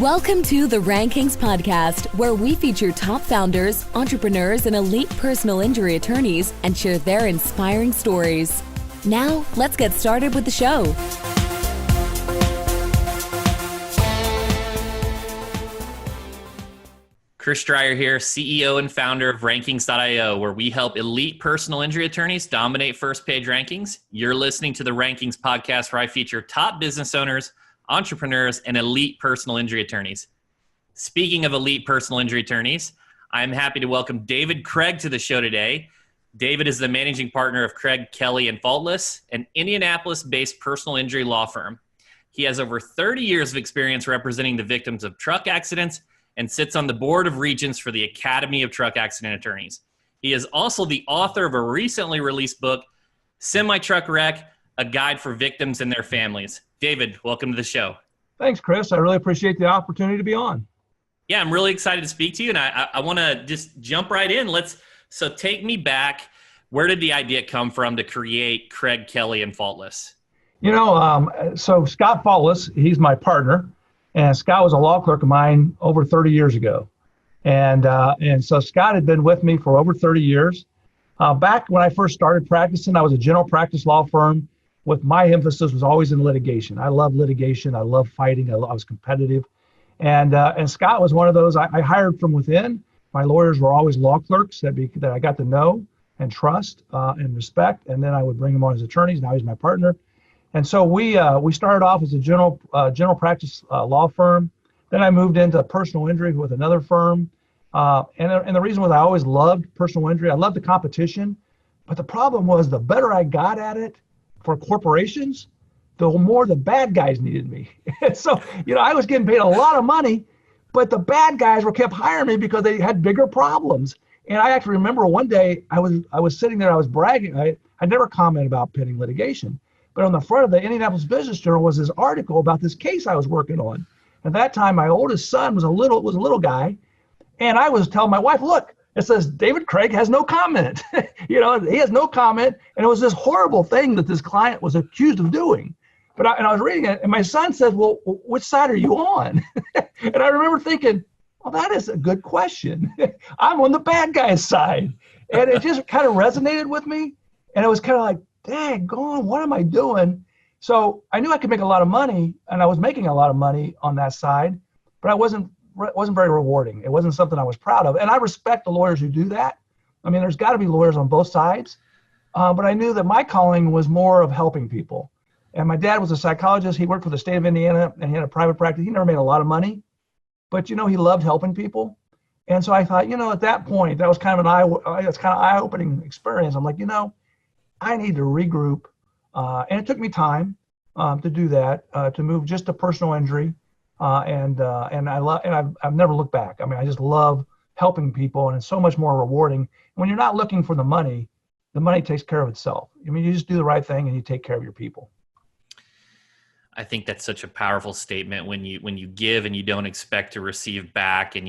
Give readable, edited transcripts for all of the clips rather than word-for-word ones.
Welcome to the Rankings Podcast, where we feature top founders, entrepreneurs, and elite personal injury attorneys and share their inspiring stories. Now, let's get started with the show. Chris Dreyer here, CEO and founder of Rankings.io, where we help elite personal injury attorneys dominate first-page rankings. You're listening to the Rankings Podcast, where I feature top business owners, entrepreneurs, and elite personal injury attorneys. Speaking of elite personal injury attorneys, I'm happy to welcome David Craig to the show today. David is the managing partner of Craig, Kelley Faultless, an Indianapolis-based personal injury law firm. He has over 30 years of experience representing the victims of truck accidents and sits on the Board of Regents for the Academy of Truck Accident Attorneys. He is also the author of a recently released book, Semitruck Wreck, a guide for victims and their families. David, welcome to the show. Thanks, Chris. I really appreciate the opportunity to be on. Yeah, I'm really excited to speak to you, and I want to just jump right in. So take me back. Where did the idea come from to create Craig, Kelley, Faultless? So Scott Faultless, he's my partner, and Scott was a law clerk of mine over 30 years ago. And so Scott had been with me for over 30 years. Back when I first started practicing, I was a general practice law firm with my emphasis was always in litigation. I love litigation. I love fighting. I was competitive. And Scott was one of those I hired from within. My lawyers were always law clerks that I got to know and trust and respect. And then I would bring them on as attorneys. Now he's my partner. And so we started off as a general practice law firm. Then I moved into personal injury with another firm. And the reason was I always loved personal injury. I loved the competition. But the problem was the better I got at it for corporations, the more the bad guys needed me. So, I was getting paid a lot of money, but the bad guys kept hiring me because they had bigger problems. And I actually remember one day I was sitting there, I was bragging. I never comment about pending litigation. But on the front of the Indianapolis Business Journal was this article about this case I was working on. At that time, my oldest son was a little guy, and I was telling my wife, "Look, it says David Craig has no comment." He has no comment, and it was this horrible thing that this client was accused of doing. But I was reading it, and my son said, "Well, which side are you on?" And I remember thinking, "Well, that is a good question. I'm on the bad guy's side," and it just kind of resonated with me, and it was kind of like, daggone, what am I doing? So I knew I could make a lot of money, and I was making a lot of money on that side, but it wasn't very rewarding. It wasn't something I was proud of. And I respect the lawyers who do that. I mean, there's got to be lawyers on both sides. But I knew that my calling was more of helping people. And my dad was a psychologist. He worked for the state of Indiana, and he had a private practice. He never made a lot of money, but he loved helping people. And so I thought, at that point, that was kind of eye-opening experience. I'm like, I need to regroup, and it took me time to do that, to move just to personal injury, and I've never looked back. I mean, I just love helping people, and it's so much more rewarding. When you're not looking for the money takes care of itself. I mean, you just do the right thing and you take care of your people. I think that's such a powerful statement when you give and you don't expect to receive back, and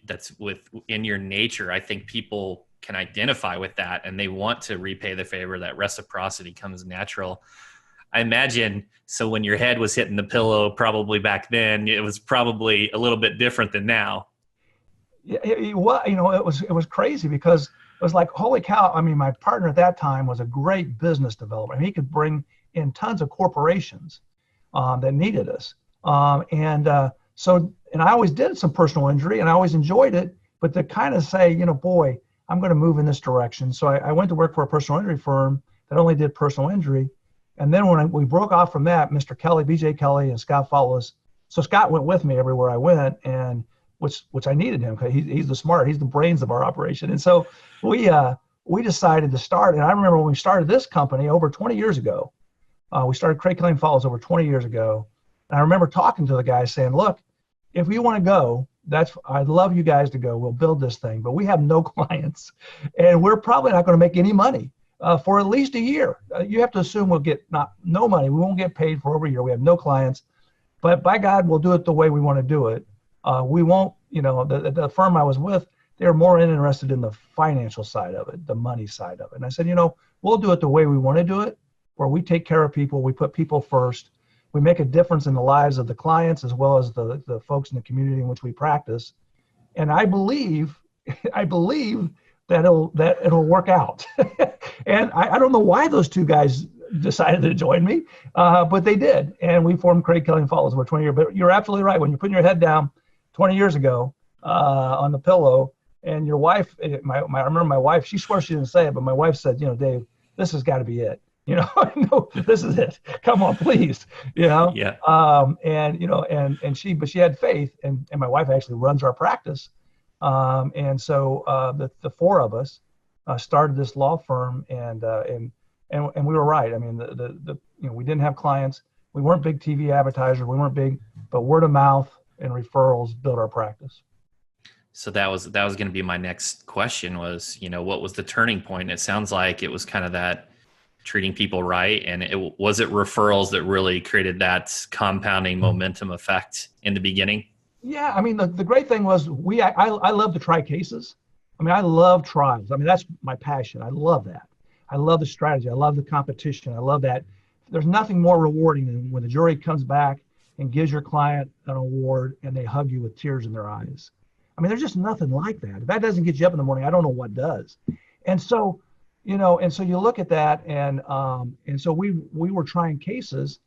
that's within your nature. I think people can identify with that, and they want to repay the favor. That reciprocity comes natural. I imagine, so when your head was hitting the pillow, probably back then, it was probably a little bit different than now. Yeah, it was crazy because it was like, holy cow. I mean, my partner at that time was a great business developer. I mean, he could bring in tons of corporations that needed us. And I always did some personal injury, and I always enjoyed it, but to kind of say, boy, I'm going to move in this direction. So I went to work for a personal injury firm that only did personal injury. And then when we broke off from that, Mr. Kelley, BJ Kelley, and Scott Faultless. So Scott went with me everywhere I went, and which I needed him because he's the brains of our operation. And so we decided to start. And I remember when we started this company over 20 years ago, we started Craig, Kelley Faultless over 20 years ago. And I remember talking to the guys saying, "Look, if you want to go, I'd love you guys to go. We'll build this thing, but we have no clients, and we're probably not going to make any money for at least a year. You have to assume we'll get no money. We won't get paid for over a year. We have no clients, but by God, we'll do it the way we want to do it. We won't. The firm I was with, they were more interested in the financial side of it, the money side of it. And I said, we'll do it the way we want to do it, where we take care of people, we put people first, we make a difference in the lives of the clients as well as the folks in the community in which we practice. And I believe that it'll work out. And I don't know why those two guys decided to join me, but they did. And we formed Kelley Faultless. We're 20 years, but you're absolutely right. When you're putting your head down 20 years ago on the pillow, and your wife, I remember my wife, she swears she didn't say it, but my wife said, Dave, this has got to be it. No, this is it. Come on, please. Yeah. And she had faith, and my wife actually runs our practice. And so the four of us started this law firm, and we were right. I mean, we didn't have clients. We weren't big TV advertisers. We weren't big, but word of mouth and referrals built our practice. So that was going to be my next question was, what was the turning point? It sounds like it was kind of that treating people right. And was it referrals that really created that compounding momentum effect in the beginning? Yeah. I mean, the great thing was I love to try cases. I mean, I love trials. I mean, that's my passion. I love that. I love the strategy. I love the competition. I love that. There's nothing more rewarding than when the jury comes back and gives your client an award and they hug you with tears in their eyes. I mean, there's just nothing like that. If that doesn't get you up in the morning, I don't know what does. And so, you look at that, and so we were trying cases,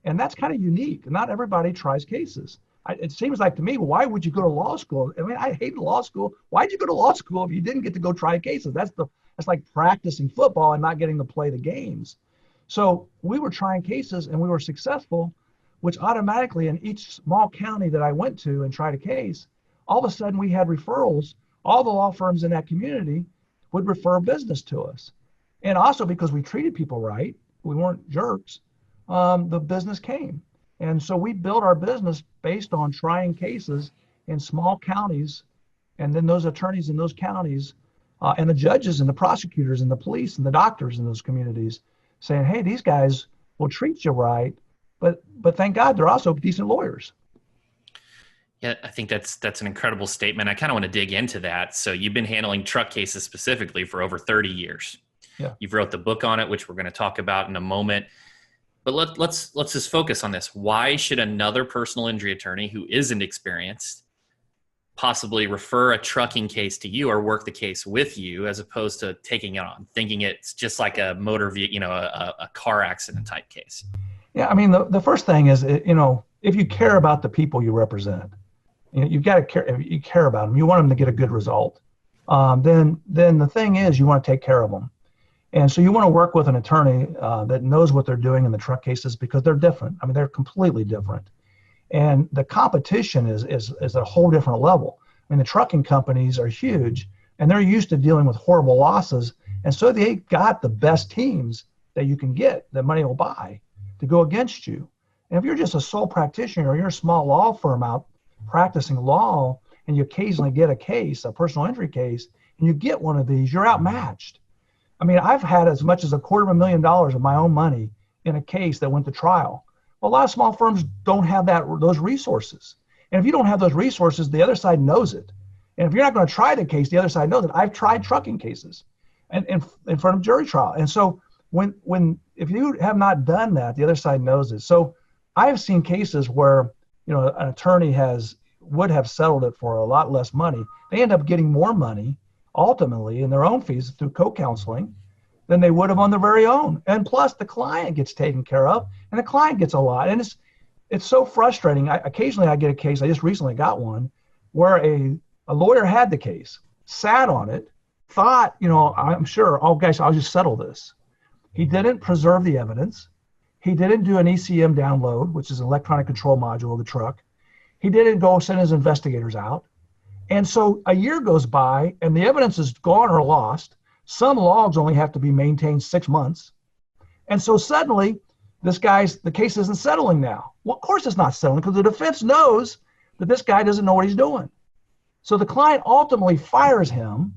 and that's kind of unique. Not everybody tries cases. It seems like to me, why would you go to law school? I mean, I hated law school. Why'd you go to law school if you didn't get to go try cases? That's like practicing football and not getting to play the games. So we were trying cases, and we were successful, which automatically in each small county that I went to and tried a case, all of a sudden we had referrals. All the law firms in that community would refer business to us. And also because we treated people right, we weren't jerks, the business came. And so we built our business based on trying cases in small counties, and then those attorneys in those counties and the judges and the prosecutors and the police and the doctors in those communities saying, hey, these guys will treat you right, but thank God they're also decent lawyers. Yeah, I think that's an incredible statement. I kind of want to dig into that. So you've been handling truck cases specifically for over 30 years. Yeah. You've wrote the book on it, which we're going to talk about in a moment. But let's just focus on this. Why should another personal injury attorney who isn't experienced possibly refer a trucking case to you or work the case with you as opposed to taking it on, thinking it's just like a motor vehicle, a car accident type case? Yeah, I mean, the first thing is, if you care about the people you represent, you've got to care. You care about them. You want them to get a good result. Then the thing is, you want to take care of them, and so you want to work with an attorney that knows what they're doing in the truck cases because they're different. I mean, they're completely different, and the competition is at a whole different level. I mean, the trucking companies are huge, and they're used to dealing with horrible losses, and so they got the best teams that you can get that money will buy to go against you. And if you're just a sole practitioner or you're a small law firm out practicing law and you occasionally get a case, a personal injury case, and you get one of these, you're outmatched. I mean, I've had as much as $250,000 of my own money in a case that went to trial. Well, a lot of small firms don't have those resources. And if you don't have those resources, the other side knows it. And if you're not going to try the case, the other side knows it. I've tried trucking cases and in front of jury trial. And so if you have not done that, the other side knows it. So I've seen cases where an attorney would have settled it for a lot less money. They end up getting more money ultimately in their own fees through co-counseling than they would have on their very own. And plus the client gets taken care of and the client gets a lot. And it's so frustrating. Occasionally I get a case, I just recently got one, where a lawyer had the case, sat on it, thought, I'm sure, oh gosh, I'll just settle this. He didn't preserve the evidence. He didn't do an ECM download, which is an electronic control module of the truck. He didn't go send his investigators out. And so a year goes by and the evidence is gone or lost. Some logs only have to be maintained 6 months. And so suddenly the case isn't settling now. Well, of course it's not settling because the defense knows that this guy doesn't know what he's doing. So the client ultimately fires him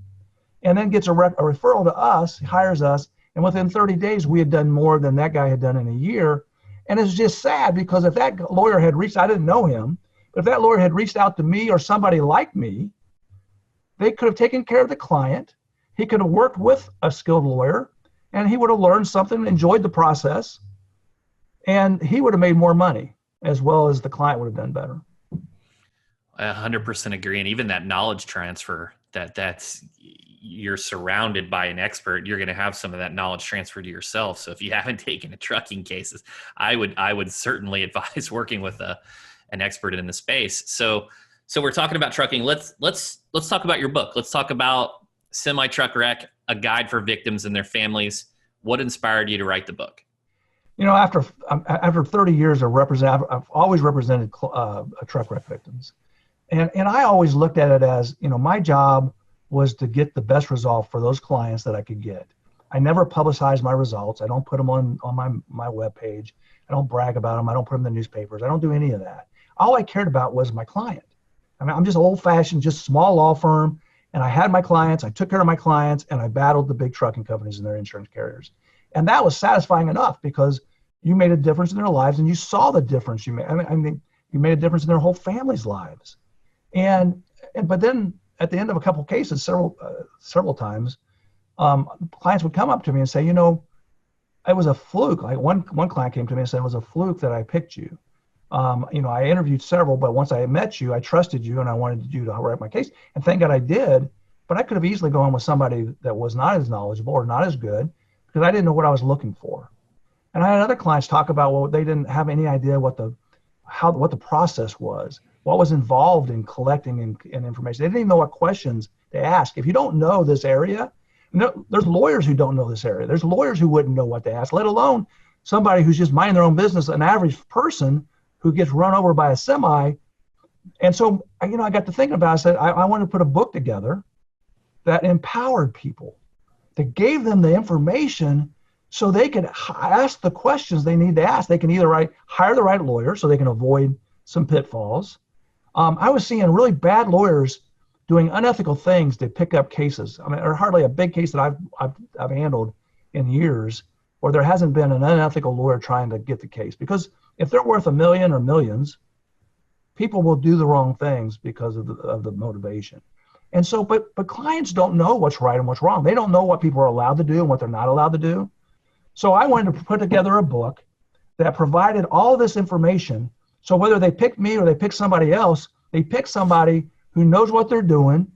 and then gets a referral to us, hires us. And within 30 days, we had done more than that guy had done in a year. And it's just sad because if that lawyer had I didn't know him, but if that lawyer had reached out to me or somebody like me, they could have taken care of the client. He could have worked with a skilled lawyer and he would have learned something, enjoyed the process. and he would have made more money as well as the client would have done better. I 100% agree. And even that knowledge transfer, that's you're surrounded by an expert, you're going to have some of that knowledge transfer to yourself. So if you haven't taken a trucking cases, I would certainly advise working with an expert in the space. So we're talking about trucking. Let's talk about your book. Let's talk about Semitruck Wreck, a guide for victims and their families. What inspired you to write the book? After 30 years I've always represented truck wreck victims. And I always looked at it as, my job was to get the best result for those clients that I could get. I never publicize my results. I don't put them on my webpage. I don't brag about them. I don't put them in the newspapers. I don't do any of that. All I cared about was my client. I mean, I'm just old fashioned, just small law firm. And I had my clients, I took care of my clients, and I battled the big trucking companies and their insurance carriers. And that was satisfying enough because you made a difference in their lives and you saw the difference you made. I mean, you made a difference in their whole family's lives. But then at the end of a couple of cases, several times, clients would come up to me and say, it was a fluke. Like one client came to me and said, it was a fluke that I picked you. I interviewed several, but once I met you, I trusted you and I wanted you to write my case. And thank God I did, but I could have easily gone with somebody that was not as knowledgeable or not as good because I didn't know what I was looking for. And I had other clients talk about, well, they didn't have any idea what the process was, what was involved in collecting and information. They didn't even know what questions to ask. If you don't know this area, there's lawyers who don't know this area. There's lawyers who wouldn't know what to ask, let alone somebody who's just minding their own business, an average person who gets run over by a semi. And so, I got to thinking about it. I said, I want to put a book together that empowered people, that gave them the information so they could ask the questions they need to ask. They can either hire the right lawyer so they can avoid some pitfalls. I was seeing really bad lawyers doing unethical things to pick up cases. I mean, there's hardly a big case that I've handled in years where there hasn't been an unethical lawyer trying to get the case. Because if they're worth $1 million or millions, people will do the wrong things because of the motivation. And so, but clients don't know what's right and what's wrong. They don't know what people are allowed to do and what they're not allowed to do. So I wanted to put together a book that provided all this information. So whether they pick me or they pick somebody else, they pick somebody who knows what they're doing.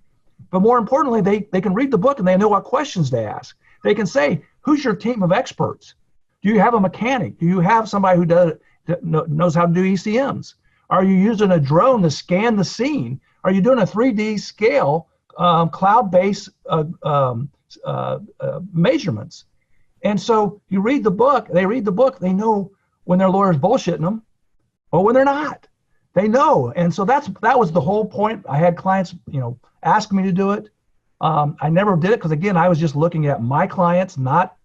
But more importantly, they can read the book and they know what questions to ask. They can say, who's your team of experts? Do you have a mechanic? Do you have somebody who knows how to do ECMs? Are you using a drone to scan the scene? Are you doing a 3D scale, cloud-based measurements? And so you read the book, they know when their lawyer's bullshitting them or when they're not. They know. And so that was the whole point. I had clients, ask me to do it. I never did it because, again, I was just looking at my clients, not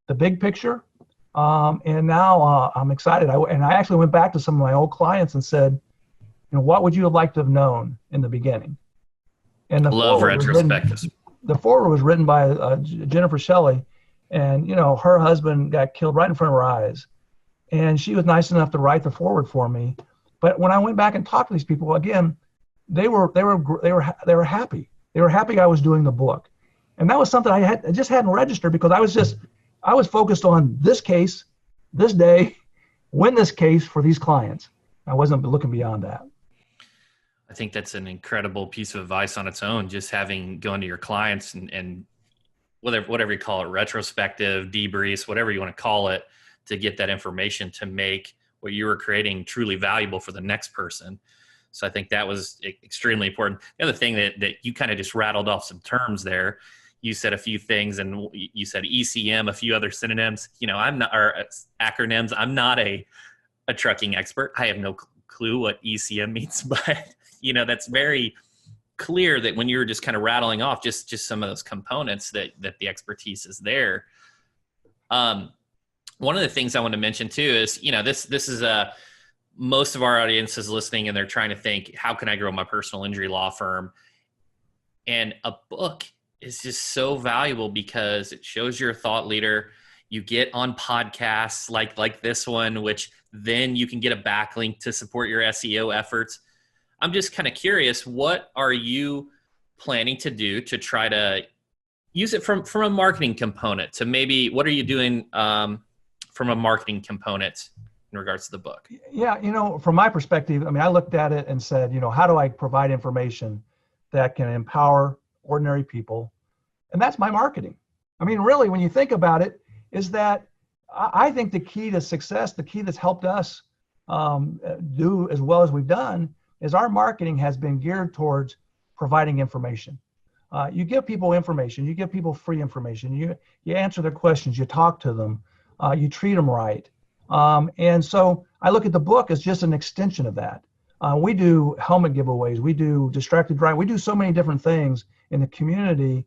the big picture. And now I'm excited. I actually went back to some of my old clients and said, what would you have liked to have known in the beginning? And love retrospectives. The foreword was written by Jennifer Shelley, and her husband got killed right in front of her eyes, and she was nice enough to write the foreword for me. But when I went back and talked to these people again, they were happy. They were happy I was doing the book, and that was something I just hadn't registered because I was focused on this case, this day, win this case for these clients. I wasn't looking beyond that. I think that's an incredible piece of advice on its own, just going to your clients and whatever you call it, retrospective, debriefs, whatever you want to call it, to get that information to make what you were creating truly valuable for the next person. So I think that was extremely important. The other thing that you kind of just rattled off some terms there. You said a few things, and you said ECM, a few other synonyms. I'm not, or acronyms. I'm not a trucking expert. I have no clue what ECM means, but that's very clear that when you were just kind of rattling off just some of those components that the expertise is there. One of the things I want to mention too is, this is most of our audience is listening and they're trying to think, how can I grow my personal injury law firm? And a book is just so valuable because it shows you're a thought leader. You get on podcasts like this one, which then you can get a backlink to support your SEO efforts. I'm just kind of curious, what are you planning to do to try to use it from a marketing component to maybe, what are you doing from a marketing component in regards to the book? Yeah, from my perspective, I mean, I looked at it and said, how do I provide information that can empower ordinary people? And that's my marketing. I mean, really, when you think about it, is that I think the key to success, the key that's helped us do as well as we've done, is our marketing has been geared towards providing information. You give people information, you give people free information, you answer their questions, you talk to them, you treat them right. And so I look at the book as just an extension of that. We do helmet giveaways, we do distracted driving, we do so many different things in the community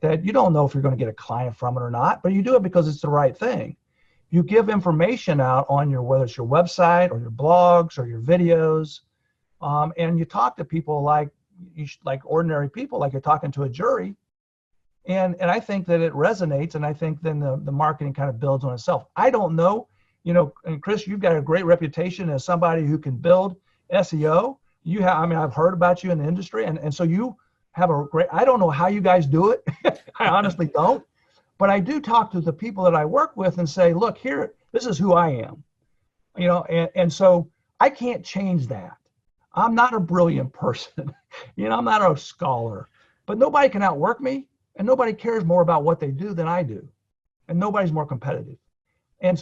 that you don't know if you're going to get a client from it or not, but you do it because it's the right thing. You give information out on whether it's your website or your blogs or your videos, and you talk to people like ordinary people, like you're talking to a jury. And I think that it resonates, and I think then the marketing kind of builds on itself. I don't know, and Chris, you've got a great reputation as somebody who can build SEO. I've heard about you in the industry, and so you have I don't know how you guys do it. I honestly don't, but I do talk to the people that I work with and say, look, this is who I am, and so I can't change that. I'm not a brilliant person. I'm not a scholar, but nobody can outwork me, and nobody cares more about what they do than I do, and nobody's more competitive. And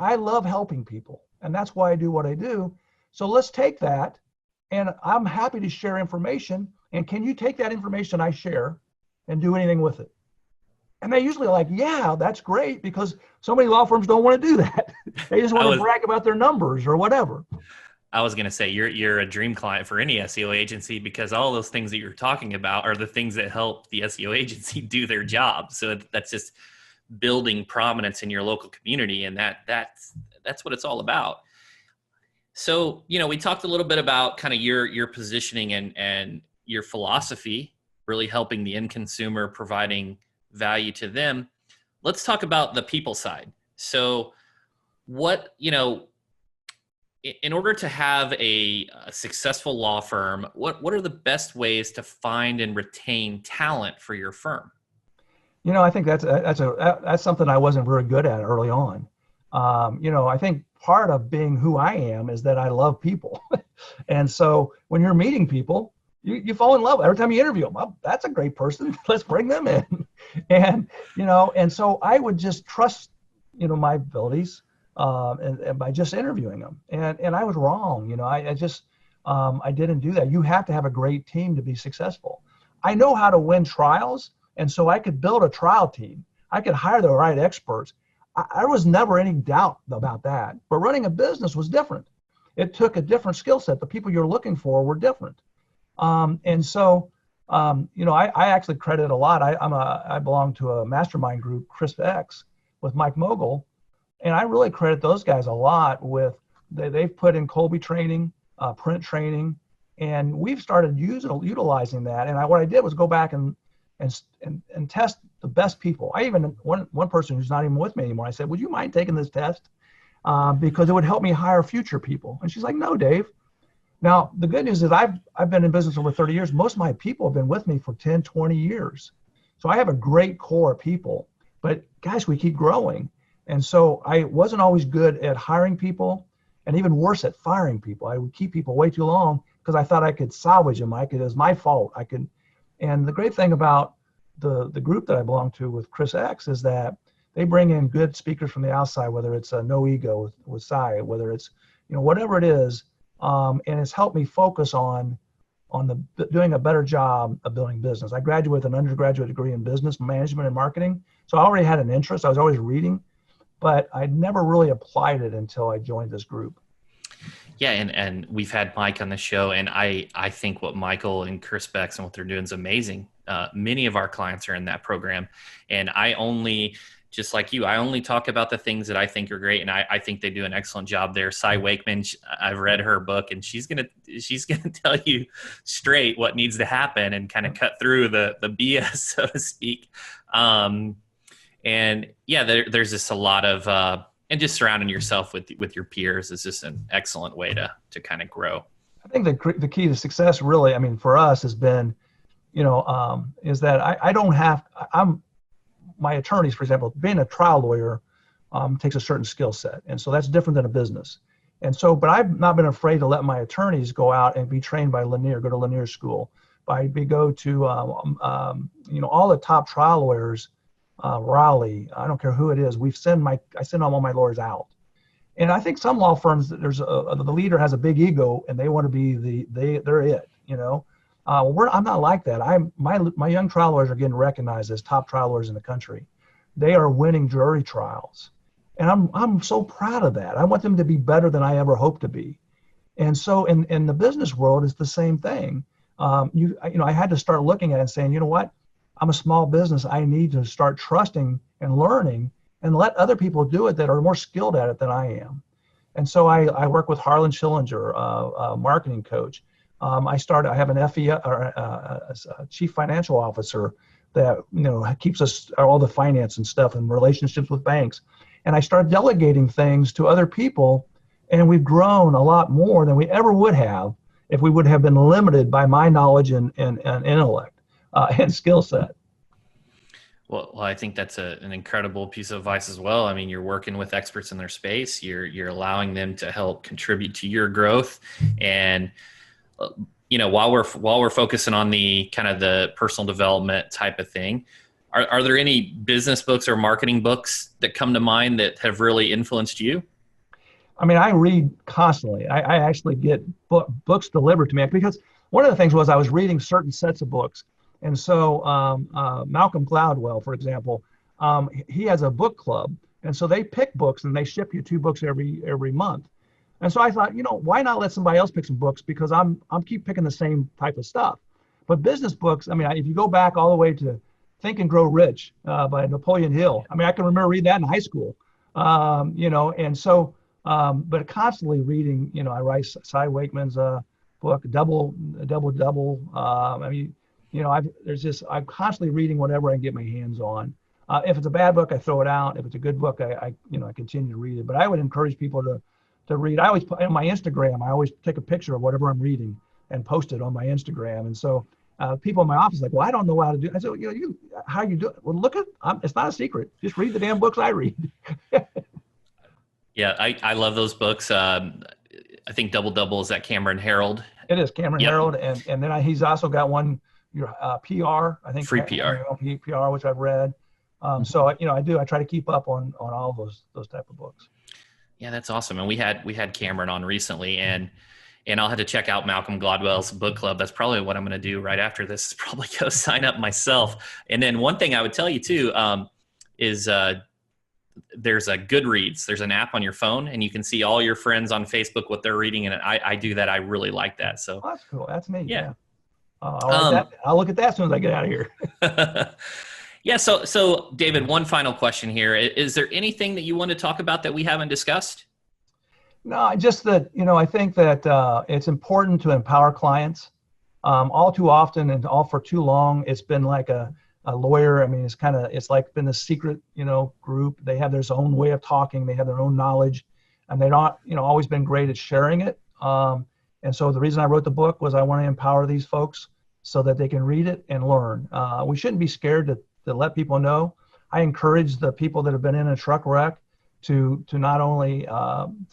I love helping people, and that's why I do what I do. So let's take that, and I'm happy to share information. And can you take that information I share and do anything with it? And they usually are like, yeah, that's great, because so many law firms don't want to do that. They just want to brag about their numbers or whatever. I was going to say, you're a dream client for any SEO agency, because all those things that you're talking about are the things that help the SEO agency do their job. So that's just building prominence in your local community. And that's what it's all about. So, we talked a little bit about kind of your positioning and your philosophy, really helping the end consumer, providing value to them. Let's talk about the people side. So in order to have a successful law firm, what are the best ways to find and retain talent for your firm? I think that's something I wasn't very good at early on. I think part of being who I am is that I love people. And so when you're meeting people, you fall in love every time you interview them. Oh, that's a great person. Let's bring them in. And so I would just trust, my abilities, and by just interviewing them. And I was wrong. I didn't do that. You have to have a great team to be successful. I know how to win trials. And so I could build a trial team. I could hire the right experts. I was never any doubt about that. But running a business was different. It took a different skill set. The people you're looking for were different. I actually credit a lot. I belong to a mastermind group, Chris X, with Mike Mogul. And I really credit those guys a lot with, they've put in Colby training, print training, and we've started utilizing that. And what I did was go back and test the best people. I even, one person who's not even with me anymore, I said, would you mind taking this test? Because it would help me hire future people. And she's like, no, Dave. Now, the good news is I've been in business over 30 years. Most of my people have been with me for 10, 20 years. So I have a great core of people, but gosh, we keep growing. And so I wasn't always good at hiring people, and even worse at firing people. I would keep people way too long because I thought I could salvage them. It was my fault. And the great thing about the group that I belong to with Chris X is that they bring in good speakers from the outside, whether it's a No Ego with Cy, whether it's, whatever it is. And it's helped me focus on doing a better job of building business. I graduated with an undergraduate degree in business management and marketing. So I already had an interest. I was always reading, but I never really applied it until I joined this group. Yeah, and we've had Mike on the show, and I think what Michael and Chris Becks and what they're doing is amazing. Many of our clients are in that program, and just like you, I only talk about the things that I think are great, and I think they do an excellent job there. Cy Wakeman, I've read her book, and she's gonna tell you straight what needs to happen and kind of cut through the BS, so to speak. And yeah, there's just a lot of and just surrounding yourself with your peers is just an excellent way to kind of grow. I think the key to success, really, for us has been, is that my attorneys, for example, being a trial lawyer takes a certain skill set. And so that's different than a business. And so, but I've not been afraid to let my attorneys go out and be trained by Lanier, go to Lanier school, go to, all the top trial lawyers, Raleigh, I don't care who it is. I send all my lawyers out. And I think some law firms, the leader has a big ego and they want to be they're it, I'm not like that. My young trial lawyers are getting recognized as top trial lawyers in the country. They are winning jury trials. And I'm so proud of that. I want them to be better than I ever hoped to be. And so in the business world, it's the same thing. I had to start looking at it and saying, you know what? I'm a small business. I need to start trusting and learning and let other people do it that are more skilled at it than I am. And so I work with Harlan Schillinger, a marketing coach. I have an FE, or a chief financial officer that keeps us all the finance and stuff and relationships with banks. And I started delegating things to other people, and we've grown a lot more than we ever would have if we would have been limited by my knowledge and intellect and skill set. Well, I think that's an incredible piece of advice as well. I mean, you're working with experts in their space. You're allowing them to help contribute to your growth. And while we're focusing on the kind of the personal development type of thing, are there any business books or marketing books that come to mind that have really influenced you? I mean, I read constantly. I actually get books delivered to me, because one of the things was I was reading certain sets of books. And so Malcolm Gladwell, for example, he has a book club. And so they pick books and they ship you 2 books every month. And so I thought, why not let somebody else pick some books? Because I'm keep picking the same type of stuff. But business books, I mean, if you go back all the way to Think and Grow Rich by Napoleon Hill, I mean, I can remember reading that in high school, and so, but constantly reading, I write Cy Wakeman's book, Double. I mean, I'm constantly reading whatever I can get my hands on. If it's a bad book, I throw it out. If it's a good book, I continue to read it. But I would encourage people to read. I always put on my Instagram, I always take a picture of whatever I'm reading and post it on my Instagram. And so people in my office are like, well, I don't know how to do it. I said, how you do it? Well, it's not a secret. Just read the damn books I read. Yeah, I love those books. I think Double is that Cameron Herold. It is Cameron Herold. And then he's also got one, PR, I think. Free PR. PR, which I've read. So, I try to keep up on all those type of books. Yeah, that's awesome. And we had Cameron on recently, and I'll have to check out Malcolm Gladwell's book club. That's probably what I'm going to do right after this, is probably go sign up myself. And then one thing I would tell you too, is there's a Goodreads. There's an app on your phone, and you can see all your friends on Facebook, what they're reading. And I do that. I really like that. So that's cool. That's neat. Yeah. I'll look at that as soon as I get out of here. Yeah. So David, one final question here. Is there anything that you want to talk about that we haven't discussed? No, just that, I think that it's important to empower clients. All too often and all for too long, it's been like a lawyer. I mean, it's like been a secret, group. They have their own way of talking. They have their own knowledge, and they're not, always been great at sharing it. And so the reason I wrote the book was I want to empower these folks so that they can read it and learn. We shouldn't be scared to let people know. I encourage the people that have been in a truck wreck to not only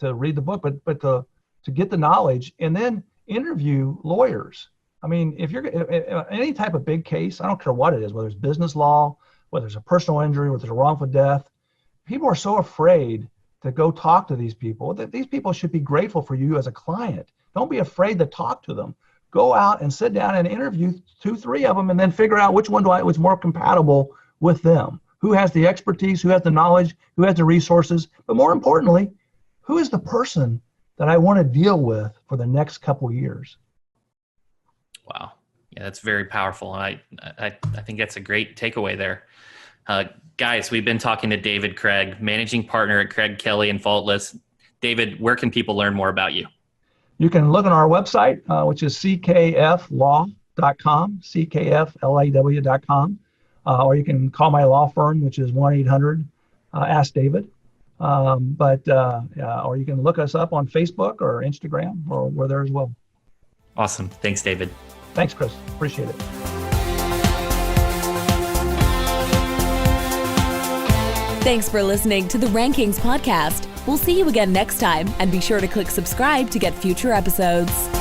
to read the book, but to get the knowledge and then interview lawyers. I mean, if any type of big case, I don't care what it is, whether it's business law, whether it's a personal injury, whether it's a wrongful death, people are so afraid to go talk to these people. That these people should be grateful for you as a client. Don't be afraid to talk to them. Go out and sit down and interview 2-3 of them, and then figure out which one was more compatible with them. Who has the expertise, who has the knowledge, who has the resources, but more importantly, who is the person that I want to deal with for the next couple years? Wow. Yeah, that's very powerful. And I think that's a great takeaway there. Guys, we've been talking to David Craig, managing partner at Craig, Kelley & Faultless. David, where can people learn more about you? You can look on our website, which is ckflaw.com, ckflaw.com. Or you can call my law firm, which is 1-800-ASK David. Or you can look us up on Facebook or Instagram, or we're there as well. Awesome. Thanks, David. Thanks, Chris. Appreciate it. Thanks for listening to the Rankings Podcast. We'll see you again next time, and be sure to click subscribe to get future episodes.